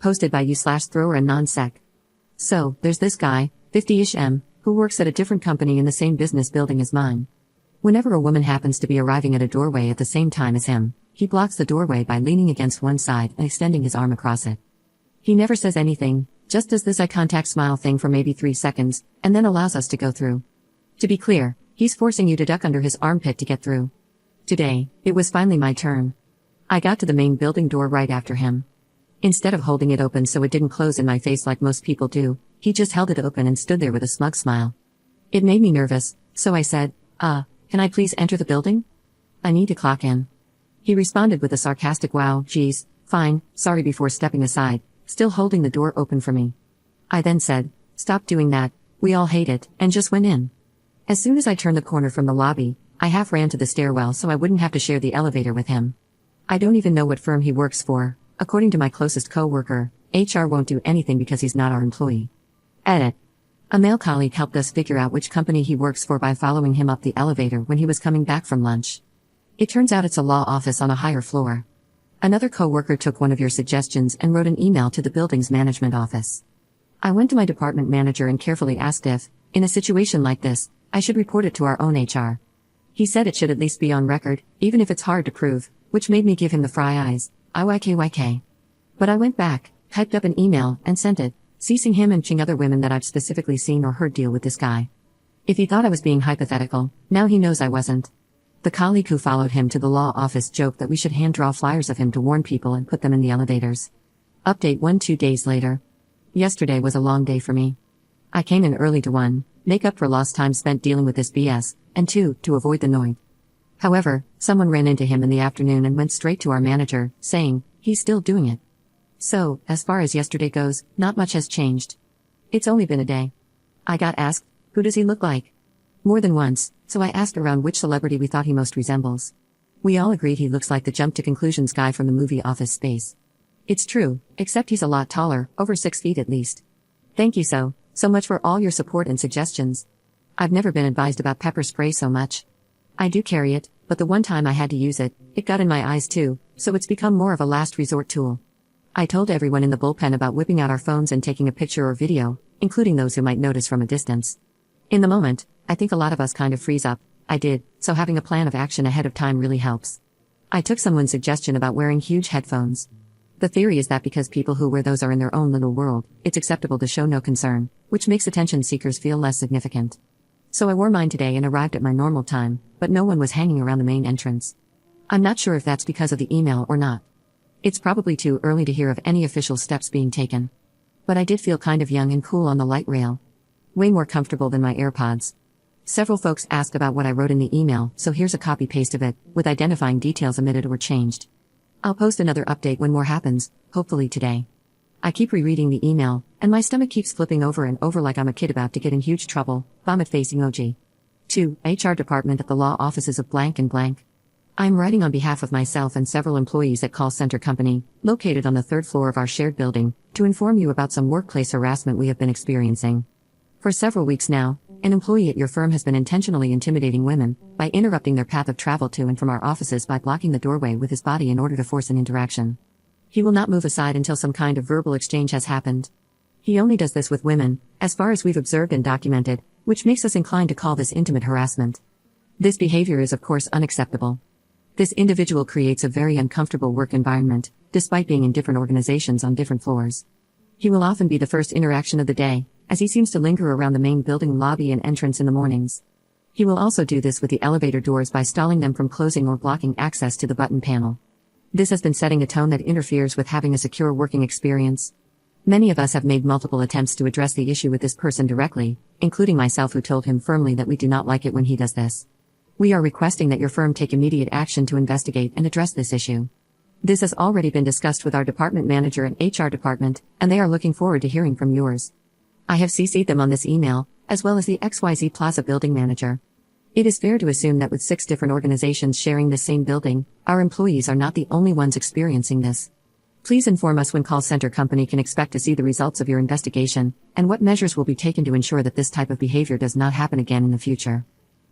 Posted by you/thrower and non-sec. So, there's this guy, 50-ish M, who works at a different company in the same business building as mine. Whenever a woman happens to be arriving at a doorway at the same time as him, he blocks the doorway by leaning against one side and extending his arm across it. He never says anything, just does this eye contact smile thing for maybe 3 seconds, and then allows us to go through. To be clear, he's forcing you to duck under his armpit to get through. Today, it was finally my turn. I got to the main building door right after him. Instead of holding it open so it didn't close in my face like most people do, he just held it open and stood there with a smug smile. It made me nervous, so I said, can I please enter the building? I need to clock in. He responded with a sarcastic wow, geez, fine, sorry before stepping aside, still holding the door open for me. I then said, stop doing that, we all hate it, and just went in. As soon as I turned the corner from the lobby, I half ran to the stairwell so I wouldn't have to share the elevator with him. I don't even know what firm he works for. According to my closest coworker, HR won't do anything because he's not our employee. Edit. A male colleague helped us figure out which company he works for by following him up the elevator when he was coming back from lunch. It turns out it's a law office on a higher floor. Another coworker took one of your suggestions and wrote an email to the building's management office. I went to my department manager and carefully asked if, in a situation like this, I should report it to our own HR. He said it should at least be on record, even if it's hard to prove, which made me give him the fry eyes, IYKYK. But I went back, typed up an email, and sent it, ceasing him and other women that I've specifically seen or heard deal with this guy. If he thought I was being hypothetical, now he knows I wasn't. The colleague who followed him to the law office joked that we should hand draw flyers of him to warn people and put them in the elevators. Update 2 days later. Yesterday was a long day for me. I came in early to 1, make up for lost time spent dealing with this BS, and 2, to avoid the noise. However, someone ran into him in the afternoon and went straight to our manager, saying, he's still doing it. So, as far as yesterday goes, not much has changed. It's only been a day. I got asked, who does he look like? More than once, so I asked around which celebrity we thought he most resembles. We all agreed he looks like the jump to conclusions guy from the movie Office Space. It's true, except he's a lot taller, over 6 feet at least. Thank you so much for all your support and suggestions. I've never been advised about pepper spray so much. I do carry it, but the one time I had to use it, it got in my eyes too, so it's become more of a last resort tool. I told everyone in the bullpen about whipping out our phones and taking a picture or video, including those who might notice from a distance. In the moment, I think a lot of us kind of freeze up. I did, so having a plan of action ahead of time really helps. I took someone's suggestion about wearing huge headphones. The theory is that because people who wear those are in their own little world, it's acceptable to show no concern, which makes attention seekers feel less significant. So I wore mine today and arrived at my normal time, but no one was hanging around the main entrance. I'm not sure if that's because of the email or not. It's probably too early to hear of any official steps being taken. But I did feel kind of young and cool on the light rail. Way more comfortable than my AirPods. Several folks asked about what I wrote in the email, so here's a copy-paste of it, with identifying details omitted or changed. I'll post another update when more happens, hopefully today. I keep rereading the email, and my stomach keeps flipping over and over like I'm a kid about to get in huge trouble, vomit-face emoji. 2. HR department at the law offices of blank and blank. I'm writing on behalf of myself and several employees at Call Center Company, located on the 3rd floor of our shared building, to inform you about some workplace harassment we have been experiencing. For several weeks now, an employee at your firm has been intentionally intimidating women by interrupting their path of travel to and from our offices by blocking the doorway with his body in order to force an interaction. He will not move aside until some kind of verbal exchange has happened. He only does this with women, as far as we've observed and documented, which makes us inclined to call this intimate harassment. This behavior is of course unacceptable. This individual creates a very uncomfortable work environment, despite being in different organizations on different floors. He will often be the first interaction of the day, as he seems to linger around the main building lobby and entrance in the mornings. He will also do this with the elevator doors by stalling them from closing or blocking access to the button panel. This has been setting a tone that interferes with having a secure working experience. Many of us have made multiple attempts to address the issue with this person directly, including myself, who told him firmly that we do not like it when he does this. We are requesting that your firm take immediate action to investigate and address this issue. This has already been discussed with our department manager and HR department, and they are looking forward to hearing from yours. I have CC'd them on this email, as well as the XYZ Plaza building manager. It is fair to assume that with 6 different organizations sharing the same building, our employees are not the only ones experiencing this. Please inform us when Call Center Company can expect to see the results of your investigation, and what measures will be taken to ensure that this type of behavior does not happen again in the future.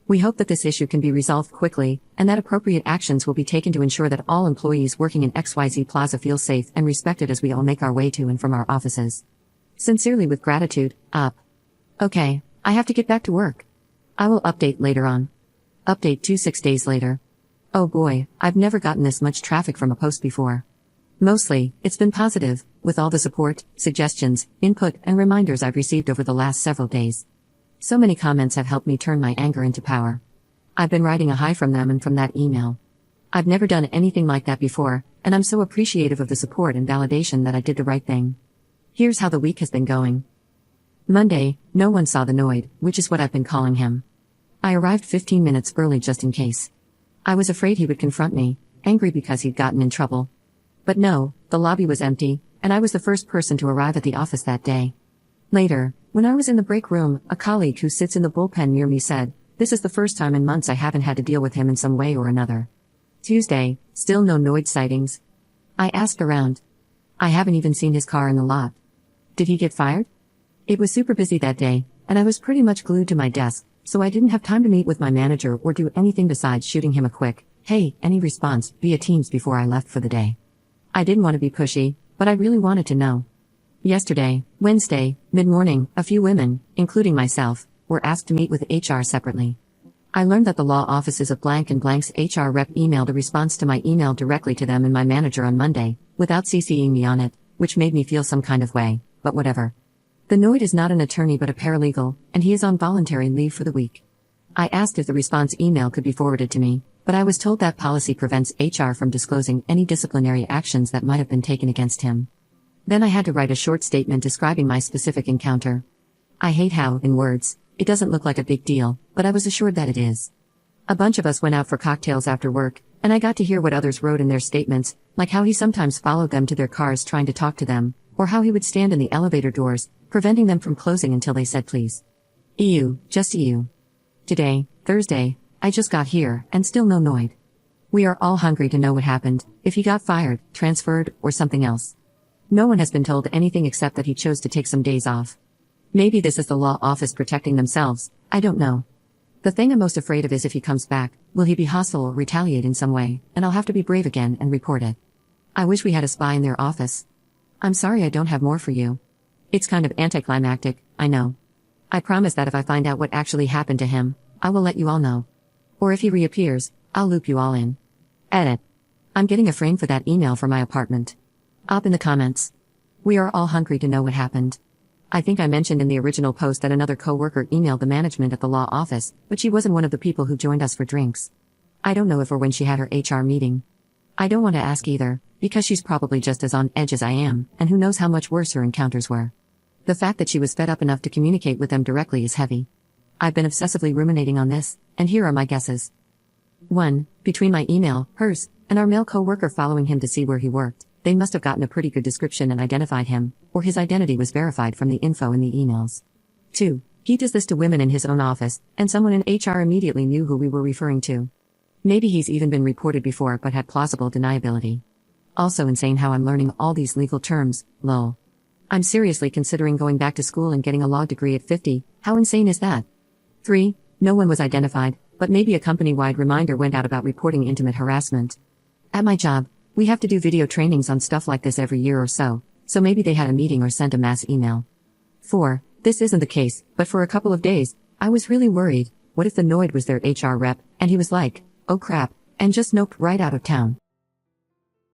We hope that this issue can be resolved quickly, and that appropriate actions will be taken to ensure that all employees working in XYZ Plaza feel safe and respected as we all make our way to and from our offices. Sincerely with gratitude, Up. Okay, I have to get back to work. I will update later on. Update 6 days later. Oh boy, I've never gotten this much traffic from a post before. Mostly, it's been positive, with all the support, suggestions, input, and reminders I've received over the last several days. So many comments have helped me turn my anger into power. I've been riding a high from them and from that email. I've never done anything like that before, and I'm so appreciative of the support and validation that I did the right thing. Here's how the week has been going. Monday, no one saw the Noid, which is what I've been calling him. I arrived 15 minutes early just in case. I was afraid he would confront me, angry because he'd gotten in trouble. But no, the lobby was empty, and I was the first person to arrive at the office that day. Later, when I was in the break room, a colleague who sits in the bullpen near me said, "This is the first time in months I haven't had to deal with him in some way or another." Tuesday, still no Noid sightings. I asked around. I haven't even seen his car in the lot. Did he get fired? It was super busy that day, and I was pretty much glued to my desk, so I didn't have time to meet with my manager or do anything besides shooting him a quick, "Hey, any response," via Teams before I left for the day. I didn't want to be pushy, but I really wanted to know. Yesterday, Wednesday, mid-morning, a few women, including myself, were asked to meet with HR separately. I learned that the law offices of blank and blank's HR rep emailed a response to my email directly to them and my manager on Monday, without CCing me on it, which made me feel some kind of way, but whatever. The Noid is not an attorney but a paralegal, and he is on voluntary leave for the week. I asked if the response email could be forwarded to me, but I was told that policy prevents HR from disclosing any disciplinary actions that might have been taken against him. Then I had to write a short statement describing my specific encounter. I hate how, in words, it doesn't look like a big deal, but I was assured that it is. A bunch of us went out for cocktails after work, and I got to hear what others wrote in their statements, like how he sometimes followed them to their cars trying to talk to them, or how he would stand in the elevator doors, preventing them from closing until they said please. Just EU. Today, Thursday, I just got here, and still no Noid. We are all hungry to know what happened, if he got fired, transferred, or something else. No one has been told anything except that he chose to take some days off. Maybe this is the law office protecting themselves, I don't know. The thing I'm most afraid of is if he comes back, will he be hostile or retaliate in some way, and I'll have to be brave again and report it. I wish we had a spy in their office. I'm sorry I don't have more for you. It's kind of anticlimactic, I know. I promise that if I find out what actually happened to him, I will let you all know. Or if he reappears, I'll loop you all in. Edit. I'm getting a frame for that email for my apartment. Up in the comments. We are all hungry to know what happened. I think I mentioned in the original post that another coworker emailed the management at the law office, but she wasn't one of the people who joined us for drinks. I don't know if or when she had her HR meeting. I don't want to ask either, because she's probably just as on edge as I am, and who knows how much worse her encounters were. The fact that she was fed up enough to communicate with them directly is heavy. I've been obsessively ruminating on this, and here are my guesses. 1. Between my email, hers, and our male co-worker following him to see where he worked, they must have gotten a pretty good description and identified him, or his identity was verified from the info in the emails. 2. He does this to women in his own office, and someone in HR immediately knew who we were referring to. Maybe he's even been reported before but had plausible deniability. Also insane how I'm learning all these legal terms, lol. I'm seriously considering going back to school and getting a law degree at 50, how insane is that? 3. No one was identified, but maybe a company-wide reminder went out about reporting intimate harassment. At my job, we have to do video trainings on stuff like this every year or so maybe they had a meeting or sent a mass email. 4. This isn't the case, but for a couple of days, I was really worried. What if the Noid was their HR rep, and he was like, "Oh crap," and just noped right out of town?